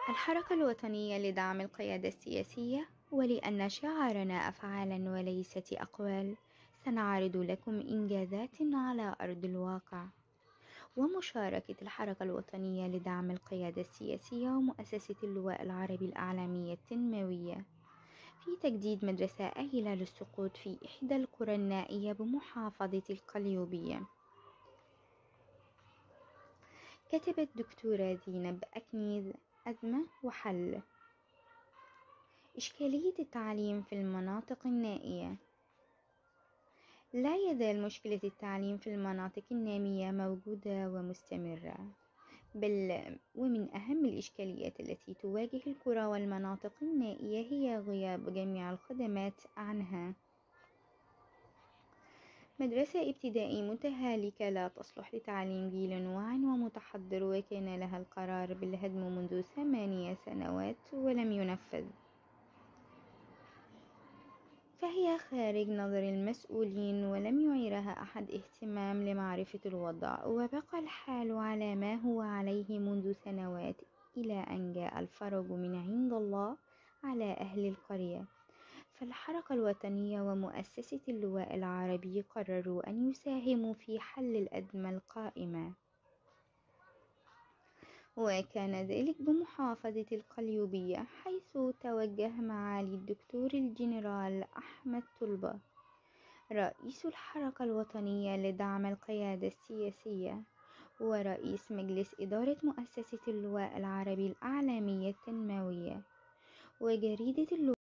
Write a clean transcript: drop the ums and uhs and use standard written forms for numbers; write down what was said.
الحركة الوطنية لدعم القيادة السياسية، ولأن شعارنا أفعالا وليست أقوال، سنعرض لكم إنجازات على أرض الواقع. ومشاركة الحركة الوطنية لدعم القيادة السياسية ومؤسسة اللواء العربي الإعلامية التنموية في تجديد مدرسة آهلة للسقوط في إحدى القرى النائية بمحافظة القليوبية. كتبت دكتورة زينب أكنيز: أزمة وحل. إشكالية التعليم في المناطق النائية. لا يزال مشكلة التعليم في المناطق النامية موجودة ومستمرة، بل ومن أهم الإشكاليات التي تواجه القرى والمناطق النائية هي غياب جميع الخدمات عنها. مدرسة ابتدائي متهالكة لا تصلح لتعليم جيل واع ومتحضر، وكان لها القرار بالهدم منذ 8 سنوات ولم ينفذ، فهي خارج نظر المسؤولين ولم يعيرها أحد اهتمام لمعرفة الوضع، وبقى الحال على ما هو عليه منذ سنوات إلى أن جاء الفرج من عند الله على أهل القرية. فالحركة الوطنية ومؤسسة اللواء العربي قرروا أن يساهموا في حل الأزمة القائمة، وكان ذلك بمحافظة القليوبية، حيث توجه معالي الدكتور الجنرال أحمد طلبة رئيس الحركة الوطنية لدعم القيادة السياسية ورئيس مجلس إدارة مؤسسة اللواء العربي الإعلامية التنموية وجريدة اللواء